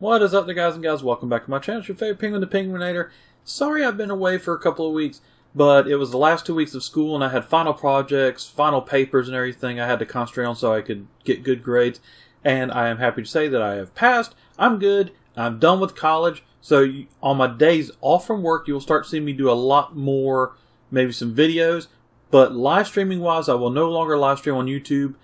What is up there, guys and gals? Welcome back to my channel. It's your favorite penguin, the Penguinator. Sorry I've been away for a couple of weeks, but it was the last 2 weeks of school and I had final projects, final papers and everything I had to concentrate on so I could get good grades. And I am happy to say that I have passed. I'm good. I'm done with college. So on my days off from work, you'll start seeing me do a lot more, maybe some videos. But live streaming wise, I will no longer live stream on YouTube.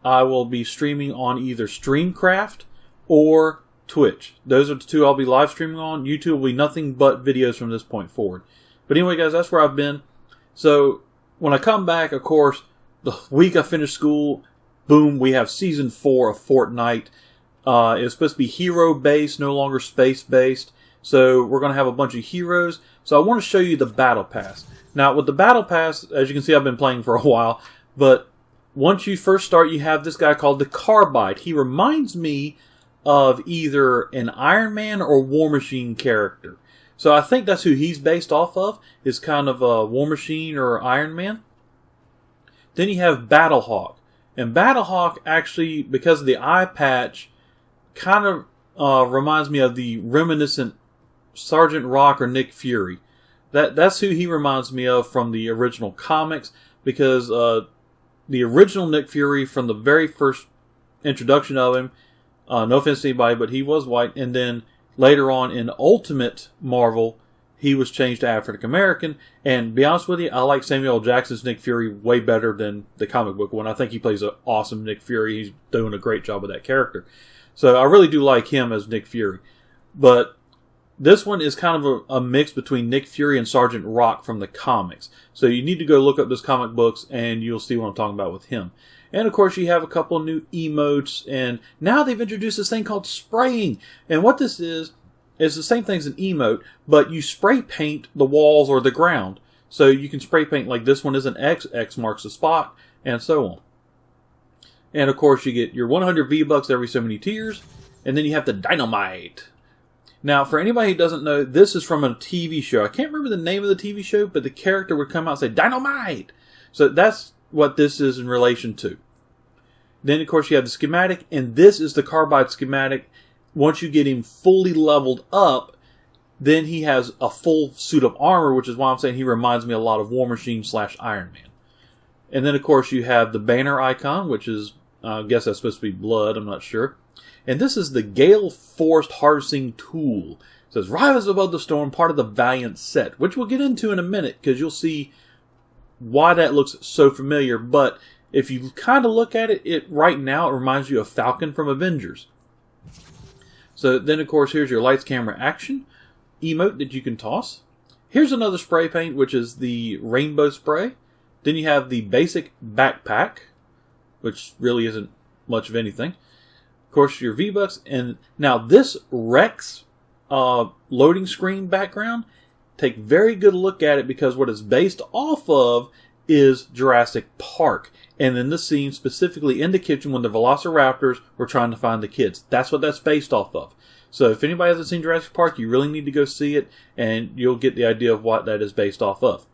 I will be streaming on either Streamcraft or Twitch. Those are the two I'll be live streaming on. YouTube will be nothing but videos from this point forward. But anyway, guys, that's where I've been. So when I come back, of course, the week I finish school, boom, we have Season 4 of Fortnite. It's supposed to be hero-based, no longer space-based. So we're going to have a bunch of heroes. So I want to show you the Battle Pass. Now, with the Battle Pass, as you can see, I've been playing for a while. But once you first start, you have this guy called the Carbide. He reminds me of either an Iron Man or War Machine character. So I think that's who he's based off of, is kind of a War Machine or Iron Man. Then you have Battlehawk. And Battlehawk actually, because of the eye patch, kind of reminds me of the reminiscent Sergeant Rock or Nick Fury. That's who he reminds me of from the original comics, because the original Nick Fury, from the very first introduction of him, no offense to anybody, but he was white. And then later on in Ultimate Marvel, he was changed to African American. And to be honest with you, I like Samuel L. Jackson's Nick Fury way better than the comic book one. I think he plays an awesome Nick Fury. He's doing a great job with that character. So I really do like him as Nick Fury. But this one is kind of a mix between Nick Fury and Sergeant Rock from the comics. So you need to go look up those comic books and you'll see what I'm talking about with him. And of course you have a couple of new emotes, and now they've introduced this thing called spraying. And what this is the same thing as an emote, but you spray paint the walls or the ground. So you can spray paint, like this one is an X, X marks the spot, and so on. And of course you get your 100 V-Bucks every so many tiers, and then you have the Dynamite. Now, for anybody who doesn't know, this is from a TV show. I can't remember the name of the TV show, but the character would come out and say, Dynamite! So that's what this is in relation to. Then, of course, you have the schematic, and this is the Carbide schematic. Once you get him fully leveled up, then he has a full suit of armor, which is why I'm saying he reminds me a lot of War Machine / Iron Man. And then, of course, you have the banner icon, which is, I guess that's supposed to be blood, I'm not sure. And this is the Gale Force Harvesting Tool. It says, Rise Above the Storm, part of the Valiant set, which we'll get into in a minute, because you'll see why that looks so familiar. But if you kind of look at it, right now it reminds you of Falcon from Avengers. So then, of course, here's your lights, camera, action emote that you can toss. Here's another spray paint, which is the rainbow spray. Then you have the basic backpack, which really isn't much of anything. Of course, your V-Bucks. And now this Rex loading screen background, take a very good look at it, because what it's based off of is Jurassic Park. And then the scene specifically in the kitchen when the Velociraptors were trying to find the kids. That's what that's based off of. So if anybody hasn't seen Jurassic Park, you really need to go see it, and you'll get the idea of what that is based off of.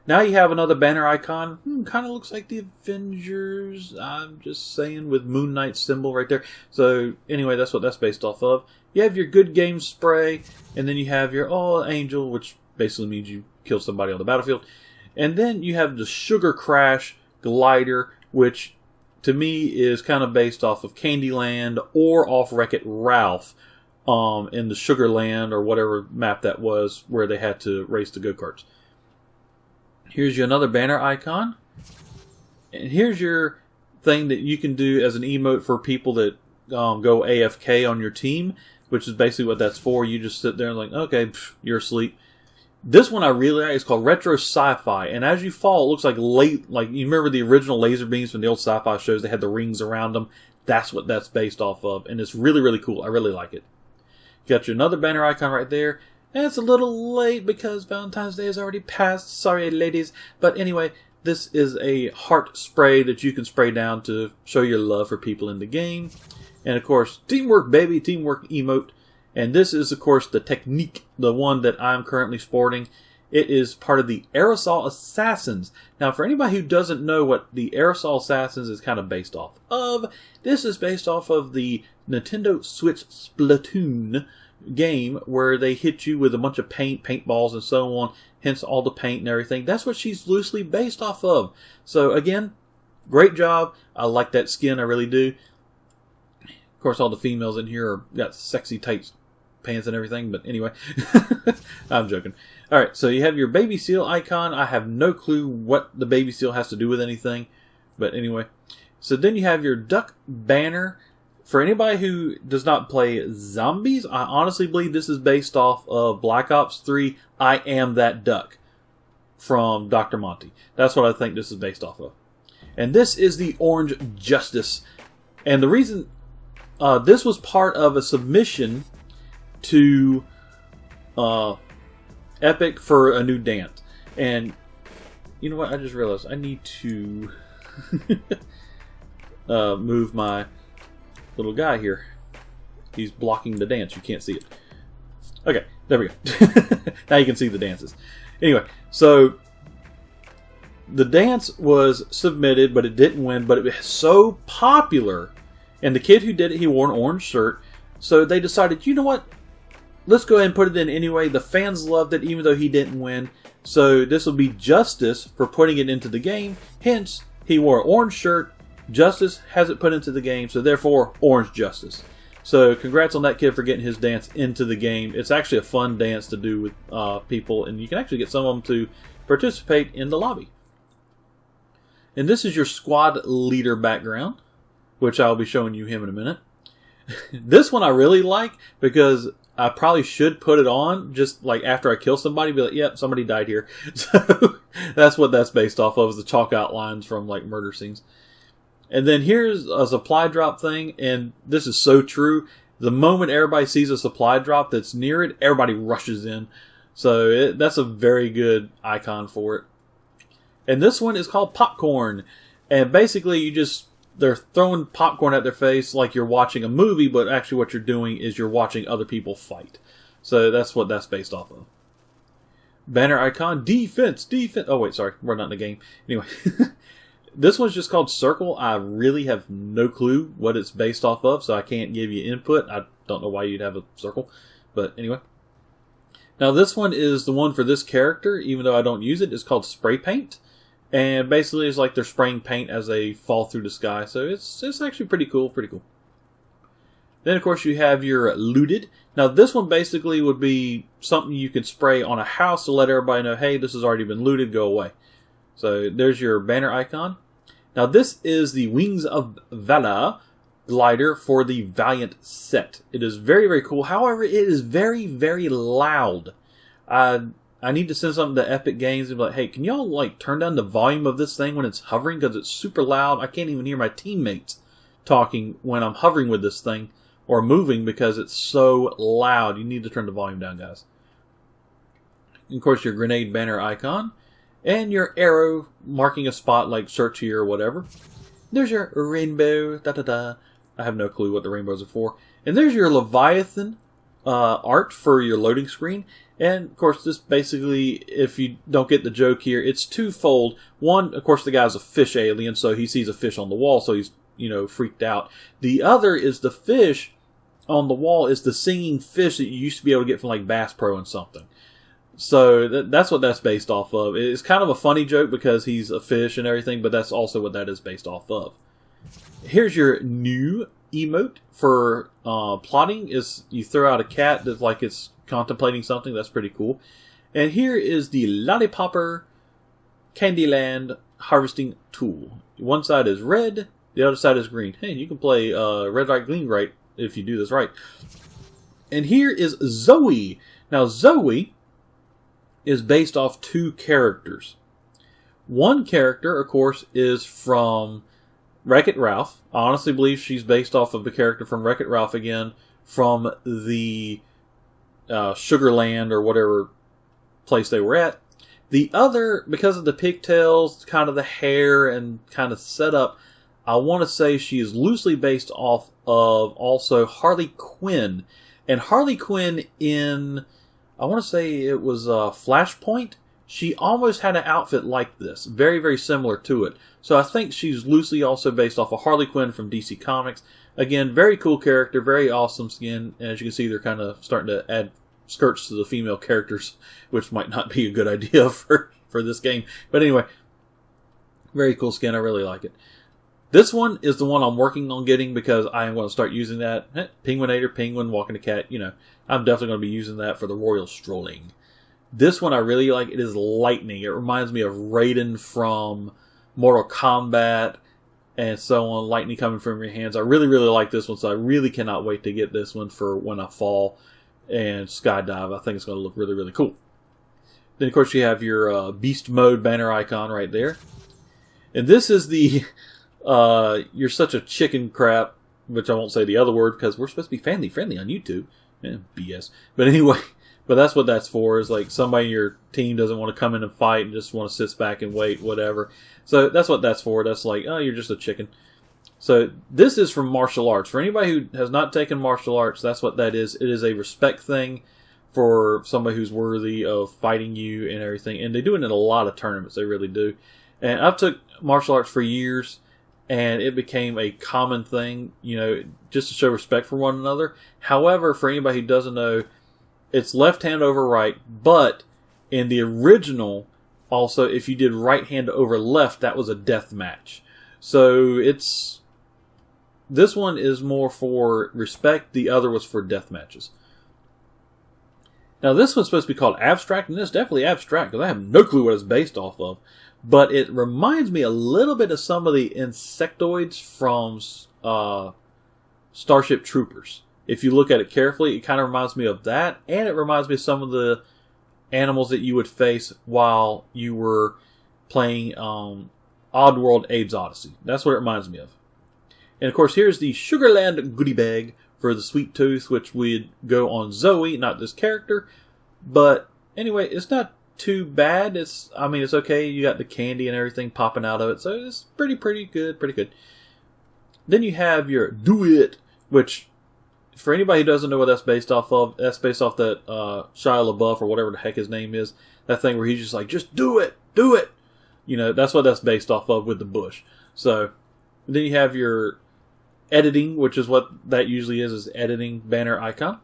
Now you have another banner icon. Kind of looks like the Avengers. I'm just saying, with Moon Knight's symbol right there. So anyway, that's what that's based off of. You have your good game spray, and then you have your angel, which basically means you kill somebody on the battlefield. And then you have the Sugar Crash glider, which to me is kind of based off of Candyland or off Wreck-It Ralph in the Sugarland or whatever map that was, where they had to race the go-karts. Here's your another banner icon. And here's your thing that you can do as an emote for people that go AFK on your team, which is basically what that's for. You just sit there and like, okay, you're asleep. This one I really like. It's called Retro Sci-Fi. And as you fall, it looks like you remember the original laser beams from the old sci-fi shows? They had the rings around them. That's what that's based off of. And it's really, really cool. I really like it. You got your another banner icon right there. And it's a little late because Valentine's Day has already passed. Sorry, ladies. But anyway, this is a heart spray that you can spray down to show your love for people in the game. And of course, teamwork, baby. Teamwork emote. And this is, of course, the Technique, the one that I'm currently sporting. It is part of the Aerosol Assassins. Now, for anybody who doesn't know what the Aerosol Assassins is kind of based off of, this is based off of the Nintendo Switch Splatoon game where they hit you with a bunch of paintballs and so on, hence all the paint and everything. That's what she's loosely based off of. So, again, great job. I like that skin, I really do. Of course, all the females in here got sexy tight pants and everything, but anyway, I'm joking. Alright, so you have your baby seal icon. I have no clue what the baby seal has to do with anything, but anyway. So then you have your duck banner. For anybody who does not play zombies, I honestly believe this is based off of Black Ops 3, I Am That Duck from Dr. Monty. That's what I think this is based off of. And this is the Orange Justice. And the reason this was part of a submission to Epic for a new dance. And you know what? I just realized I need to move my little guy here. He's blocking the dance. You can't see it. Okay, there we go. Now you can see the dances. Anyway, so the dance was submitted, but it didn't win. But it was so popular. And the kid who did it, he wore an orange shirt. So they decided, you know what? Let's go ahead and put it in anyway. The fans loved it, even though he didn't win. So this will be justice for putting it into the game. Hence, he wore an orange shirt. Justice has it put into the game. So therefore, Orange Justice. So congrats on that kid for getting his dance into the game. It's actually a fun dance to do with people. And you can actually get some of them to participate in the lobby. And this is your squad leader background, which I'll be showing you him in a minute. This one I really like because I probably should put it on just like after I kill somebody, be like, yep, somebody died here. So that's what that's based off of, is the chalk outlines from like murder scenes. And then here's a supply drop thing, and this is so true. The moment everybody sees a supply drop that's near it, everybody rushes in. So that's a very good icon for it. And this one is called Popcorn. And basically they're throwing popcorn at their face like you're watching a movie, but actually what you're doing is you're watching other people fight. So that's what that's based off of. Banner icon, defense. Oh wait, sorry, we're not in the game. Anyway, this one's just called Circle. I really have no clue what it's based off of, so I can't give you input. I don't know why you'd have a circle, but anyway. Now this one is the one for this character, even though I don't use it. It's called Spray Paint. And basically it's like they're spraying paint as they fall through the sky. So it's actually pretty cool, Then of course you have your Looted. Now this one basically would be something you could spray on a house to let everybody know, hey, this has already been looted, go away. So there's your banner icon. Now this is the Wings of Valor glider for the Valiant set. It is very, very cool. However, it is very, very loud. I need to send something to Epic Games and be like, hey, can y'all like turn down the volume of this thing when it's hovering? Because it's super loud. I can't even hear my teammates talking when I'm hovering with this thing or moving because it's so loud. You need to turn the volume down, guys. And of course, your grenade banner icon and your arrow marking a spot like search here or whatever. There's your rainbow. I have no clue what the rainbows are for. And there's your Leviathan art for your loading screen. And, of course, this basically, if you don't get the joke here, it's twofold. One, of course, the guy's a fish alien, so he sees a fish on the wall, so he's, freaked out. The other is the fish on the wall is the singing fish that you used to be able to get from, like, Bass Pro and something. So that's what that's based off of. It's kind of a funny joke because he's a fish and everything, but that's also what that is based off of. Here's your new emote for plotting. Is you throw out a cat that's like it's contemplating something. That's pretty cool. And here is the Lollipopper Candyland harvesting tool. One side is red, the other side is green. Hey, you can play red, right, green, right if you do this right. And here is Zoe. Now Zoe is based off two characters. One character, of course, is from Wreck-It Ralph. I honestly believe she's based off of the character from Wreck-It Ralph again, from the Sugarland or whatever place they were at. The other, because of the pigtails, kind of the hair, and kind of setup, I want to say she is loosely based off of also Harley Quinn. And Harley Quinn in, I want to say it was Flashpoint, she almost had an outfit like this, very, very similar to it. So I think she's loosely also based off of Harley Quinn from DC Comics. Again, very cool character, very awesome skin. And as you can see, they're kind of starting to add skirts to the female characters, which might not be a good idea for this game. But anyway, very cool skin. I really like it. This one is the one I'm working on getting because I am going to start using that. Penguinator, penguin, walking a cat. You know, I'm definitely going to be using that for the royal strolling. This one I really like. It is lightning. It reminds me of Raiden from Mortal Kombat and so on. Lightning coming from your hands. I really, really like this one, so I really cannot wait to get this one for when I fall and skydive. I think it's going to look really, really cool. Then, of course, you have your beast mode banner icon right there. And this is the... you're such a chicken crap, which I won't say the other word because we're supposed to be family friendly on YouTube. BS. But anyway, but that's what that's for, is like somebody in your team doesn't want to come in and fight and just want to sit back and wait, whatever. So that's what that's for. That's like, oh, you're just a chicken. So this is from martial arts. For anybody who has not taken martial arts, that's what that is. It is a respect thing for somebody who's worthy of fighting you and everything. And they do it in a lot of tournaments. They really do. And I've took martial arts for years. And it became a common thing, you know, just to show respect for one another. However, for anybody who doesn't know, it's left hand over right. But in the original, also, if you did right hand over left, that was a death match. So this one is more for respect. The other was for death matches. Now, this one's supposed to be called abstract, and it's definitely abstract because I have no clue what it's based off of. But it reminds me a little bit of some of the insectoids from Starship Troopers. If you look at it carefully, it kind of reminds me of that. And it reminds me of some of the animals that you would face while you were playing Oddworld Abe's Odyssey. That's what it reminds me of. And of course, here's the Sugarland goodie bag for the Sweet Tooth, which would go on Zoe, not this character. But anyway, it's not too bad. It's okay. You got the candy and everything popping out of it, so it's pretty good. Then you have your Do It, which for anybody who doesn't know what that's based off of, that's based off that Shia LaBeouf or whatever the heck his name is. That thing where he's just like, just do it. You know, that's what that's based off of with the bush. So then you have your editing, which is what that usually is editing banner icon.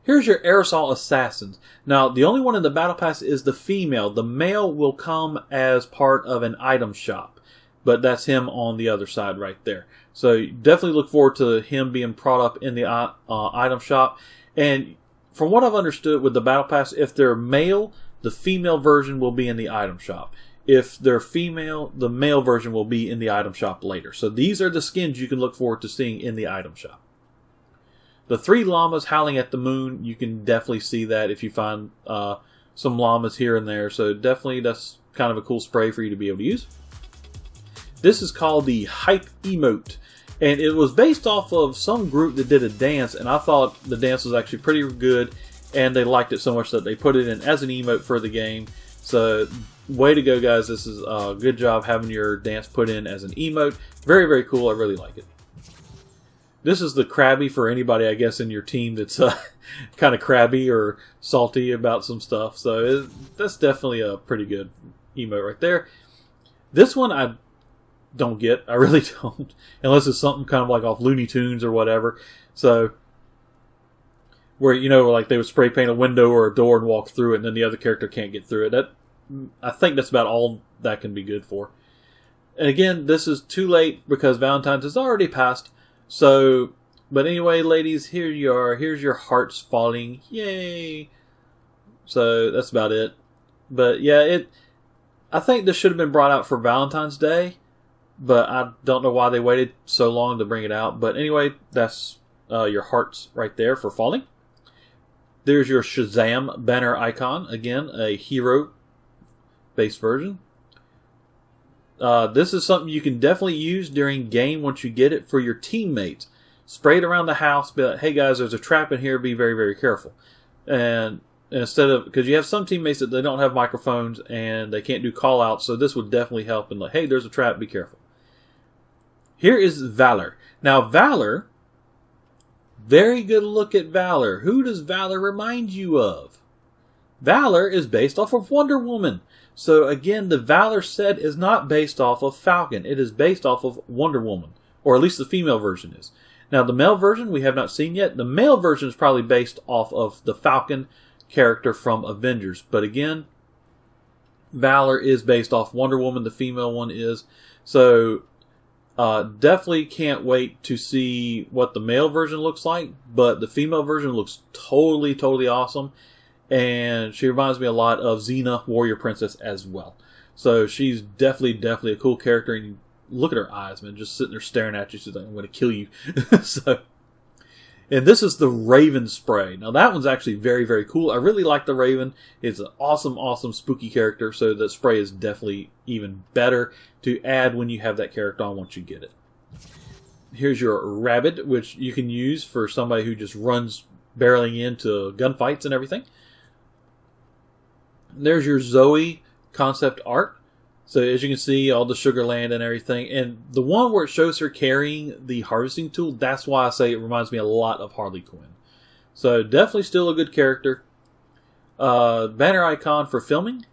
Here's your Aerosol Assassins. Now, the only one in the Battle Pass is the female. The male will come as part of an item shop. But that's him on the other side right there. So definitely look forward to him being brought up in the item shop. And from what I've understood with the Battle Pass, if they're male, the female version will be in the item shop. If they're female, the male version will be in the item shop later. So these are the skins you can look forward to seeing in the item shop. The 3 llamas howling at the moon, you can definitely see that if you find some llamas here and there. So definitely that's kind of a cool spray for you to be able to use. This is called the Hype Emote. And it was based off of some group that did a dance. And I thought the dance was actually pretty good. And they liked it so much that they put it in as an emote for the game. So way to go, guys. This is a good job having your dance put in as an emote. Very, very cool. I really like it. This is the Krabby for anybody, I guess, in your team that's kind of crabby or salty about some stuff. So that's definitely a pretty good emote right there. This one I don't get. I really don't. Unless it's something kind of like off Looney Tunes or whatever. So where, you know, like they would spray paint a window or a door and walk through it and then the other character can't get through it. I think that's about all that can be good for. And again, this is too late because Valentine's has already passed. So, but anyway, ladies, here you are. Here's your hearts falling. Yay! So, that's about it. But, yeah, I think this should have been brought out for Valentine's Day. But I don't know why they waited so long to bring it out. But anyway, that's your hearts right there for falling. There's your Shazam banner icon. Again, a hero-based version. This is something you can definitely use during game once you get it for your teammates. Spray it around the house. Be like, hey guys, there's a trap in here. Be very, very careful. And instead of, because you have some teammates that they don't have microphones and they can't do call outs. So this would definitely help. And like, hey, there's a trap. Be careful. Here is Valor. Now Valor, very good look at Valor. Who does Valor remind you of? Valor is based off of Wonder Woman. So again, the Valor set is not based off of Falcon. It is based off of Wonder Woman. Or at least the female version is. Now the male version we have not seen yet. The male version is probably based off of the Falcon character from Avengers. But again, Valor is based off Wonder Woman. The female one is. So definitely can't wait to see what the male version looks like. But the female version looks totally awesome. And she reminds me a lot of Xena, Warrior Princess, as well. So she's definitely a cool character. And you look at her eyes, man, just sitting there staring at you. She's like, I'm going to kill you. And this is the Raven spray. Now that one's actually very cool. I really like the Raven. It's an awesome spooky character. So the spray is definitely even better to add when you have that character on once you get it. Here's your Rabbit, which you can use for somebody who just runs barreling into gunfights and everything. There's your Zoe concept art. So as you can see, all the Sugarland and everything. And the one where it shows her carrying the harvesting tool, that's why I say it reminds me a lot of Harley Quinn. So definitely still a good character. Banner icon for filming.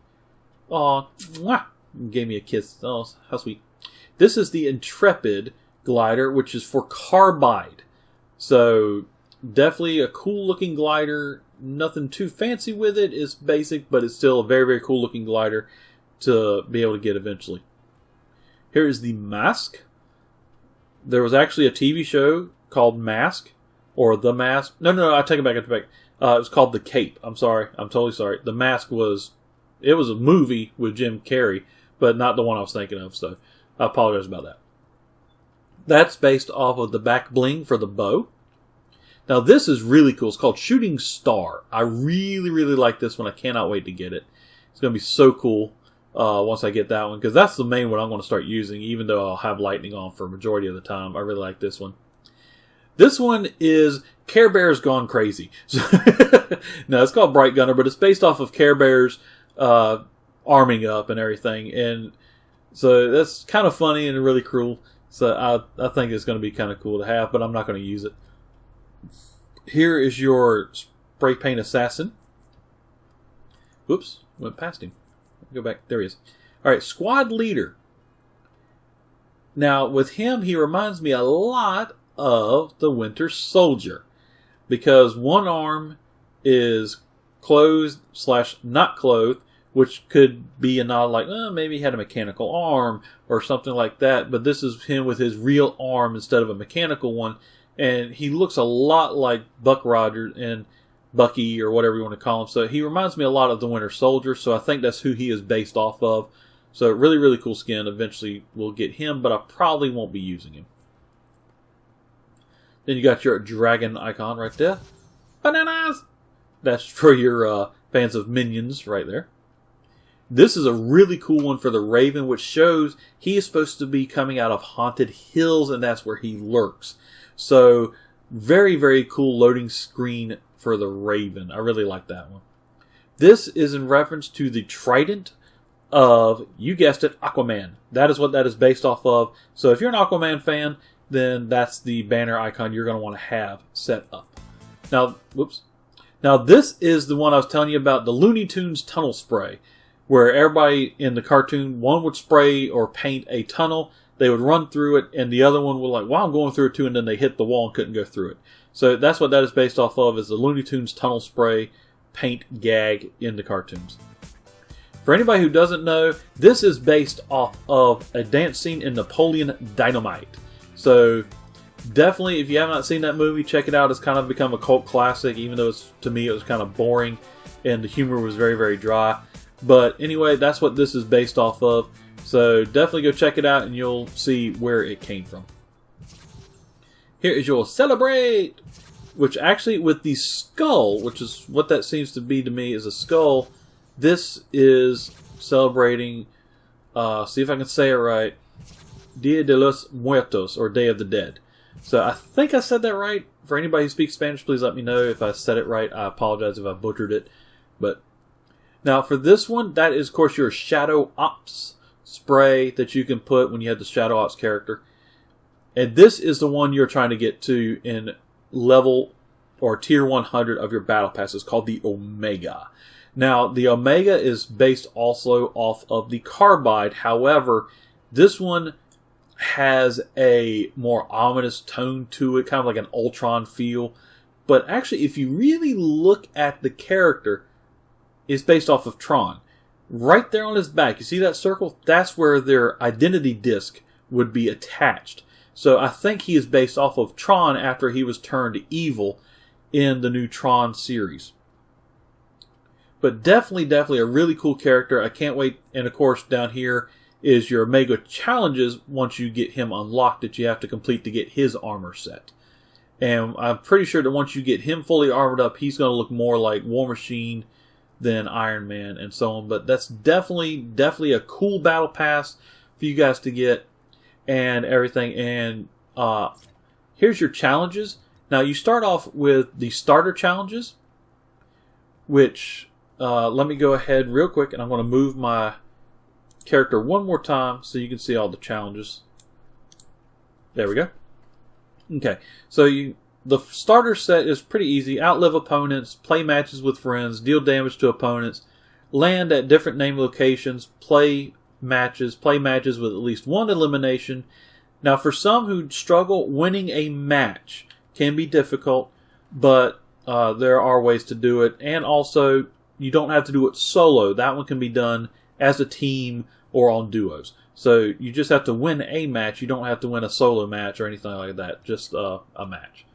Aw, mwah, gave me a kiss. Oh, how sweet. This is the Intrepid glider, which is for Carbide. So definitely a cool looking glider. Nothing too fancy with it. It's basic, but it's still a very cool looking glider to be able to get eventually. Here is the Mask. There was actually a TV show called Mask, or The Mask. No, I take it back. It was called The Cape. I'm sorry. I'm totally sorry. The Mask was a movie with Jim Carrey, but not the one I was thinking of, so I apologize about that. That's based off of the back bling for the bow. Now this is really cool. It's called Shooting Star. I really like this one. I cannot wait to get it. It's going to be so cool once I get that one, because that's the main one I'm going to start using, even though I'll have lightning on for a majority of the time. I really like this one. This one is Care Bears Gone Crazy. No, it's called Bright Gunner, but it's based off of Care Bears arming up and everything. And so that's kind of funny and really cruel. So I think it's going to be kind of cool to have, but I'm not going to use it. Here is your Spray Paint Assassin. Whoops, went past him. Go back. There he is. Alright, Squad Leader. Now, with him, he reminds me a lot of the Winter Soldier. Because one arm is clothed / not clothed, which could be a nod like, maybe he had a mechanical arm or something like that. But this is him with his real arm instead of a mechanical one. And he looks a lot like Buck Rogers and Bucky or whatever you want to call him. So he reminds me a lot of the Winter Soldier. So I think that's who he is based off of. So really cool skin. Eventually we'll get him, but I probably won't be using him. Then you got your dragon icon right there. Bananas! That's for your fans of Minions right there. This is a really cool one for the Raven, which shows he is supposed to be coming out of Haunted Hills, and that's where he lurks. So, very cool loading screen for the Raven. I really like that one. This is in reference to the trident of, you guessed it, Aquaman. That is what that is based off of. So if you're an Aquaman fan, then that's the banner icon you're going to want to have set up. Now, Now this is the one I was telling you about, the Looney Tunes tunnel spray, where everybody in the cartoon, one would spray or paint a tunnel. They would run through it, and the other one would like, wow, I'm going through it too, and then they hit the wall and couldn't go through it. So that's what that is based off of, is the Looney Tunes tunnel spray paint gag in the cartoons. For anybody who doesn't know, this is based off of a dance scene in Napoleon Dynamite. So definitely, if you have not seen that movie, check it out. It's kind of become a cult classic, even though to me it was kind of boring, and the humor was very dry. But anyway, that's what this is based off of. So definitely go check it out and you'll see where it came from. Here is your Celebrate! Which actually, with the skull, which is what that seems to be to me, is a skull. This is celebrating, see if I can say it right, Dia de los Muertos, or Day of the Dead. So I think I said that right. For anybody who speaks Spanish, please let me know if I said it right. I apologize if I butchered it. But now for this one, that is of course your Shadow Ops spray that you can put when you have the Shadow Ops character. And this is the one you're trying to get to in level or tier 100 of your battle pass. It's called the Omega. Now, the Omega is based also off of the Carbide. However, this one has a more ominous tone to it, kind of like an Ultron feel. But actually, if you really look at the character, it's based off of Tron. Right there on his back, you see that circle? That's where their identity disc would be attached. So I think he is based off of Tron after he was turned evil in the new Tron series. But definitely a really cool character. I can't wait. And of course, down here is your Omega challenges once you get him unlocked that you have to complete to get his armor set. And I'm pretty sure that once you get him fully armored up, he's going to look more like War Machine than Iron Man and so on. But that's definitely a cool battle pass for you guys to get and everything. And here's your challenges. Now you start off with the starter challenges, which let me go ahead real quick, and I'm going to move my character one more time so you can see all the challenges. There we go. Okay, so the starter set is pretty easy. Outlive opponents, play matches with friends, deal damage to opponents, land at different named locations, play matches with at least one elimination. Now, for some who struggle, winning a match can be difficult, but there are ways to do it. And also, you don't have to do it solo. That one can be done as a team or on duos. So you just have to win a match. You don't have to win a solo match or anything like that. Just a match.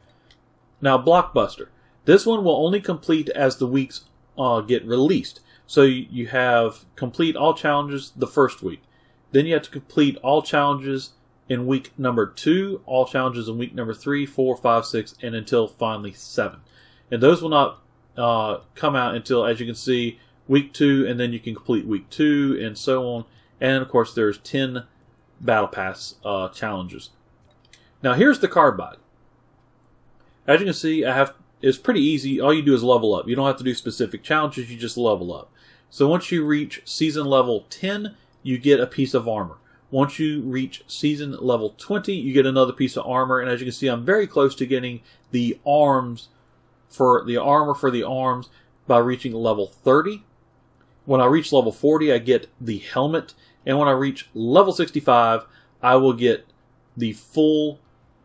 Now, Blockbuster. This one will only complete as the weeks get released. So you have complete all challenges the first week. Then you have to complete all challenges in week number 2, all challenges in week number 3, 4, 5, 6, and until finally 7. And those will not come out until, as you can see, week 2, and then you can complete week 2, and so on. And, of course, there's 10 Battle Pass challenges. Now, here's the Carbide. As you can see, it's pretty easy. All you do is level up. You don't have to do specific challenges. You just level up. So once you reach season level 10, you get a piece of armor. Once you reach season level 20, you get another piece of armor. And as you can see, I'm very close to getting the arms for the armor for the arms by reaching level 30. When I reach level 40, I get the helmet. And when I reach level 65, I will get the full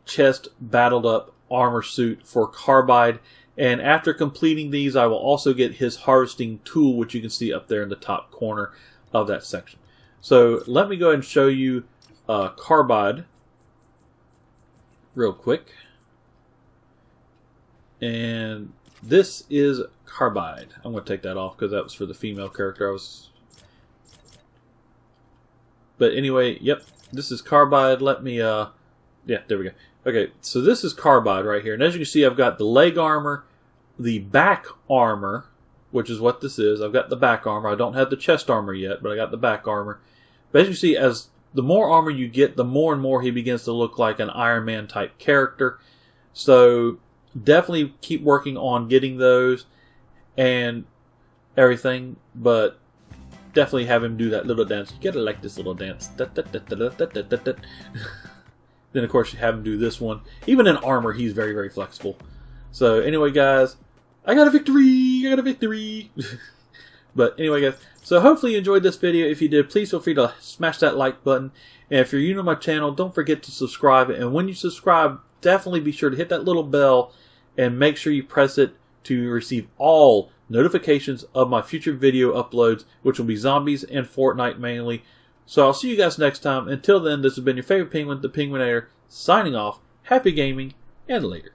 chest battled up armor suit for Carbide. And after completing these, I will also get his harvesting tool, which you can see up there in the top corner of that section. So let me go ahead and show you Carbide real quick. And this is Carbide. I'm going to take that off because that was for the female character. But anyway, yep, this is Carbide. Let me, yeah, there we go. Okay, so this is Carbide right here. And as you can see, I've got the leg armor, the back armor, which is what this is. I've got the back armor. I don't have the chest armor yet, but I got the back armor. But as you see, as the more armor you get, the more and more he begins to look like an Iron Man type character. So definitely keep working on getting those and everything, but definitely have him do that little dance. You gotta like this little dance. Then, of course, you have him do this one. Even in armor, he's very, very flexible. So, anyway, guys, I got a victory! I got a victory! But, anyway, guys, so hopefully you enjoyed this video. If you did, please feel free to smash that like button. And if you're new to my channel, don't forget to subscribe. And when you subscribe, definitely be sure to hit that little bell and make sure you press it to receive all notifications of my future video uploads, which will be zombies and Fortnite mainly. So I'll see you guys next time. Until then, this has been your favorite penguin, the Penguinator, signing off. Happy gaming, and later.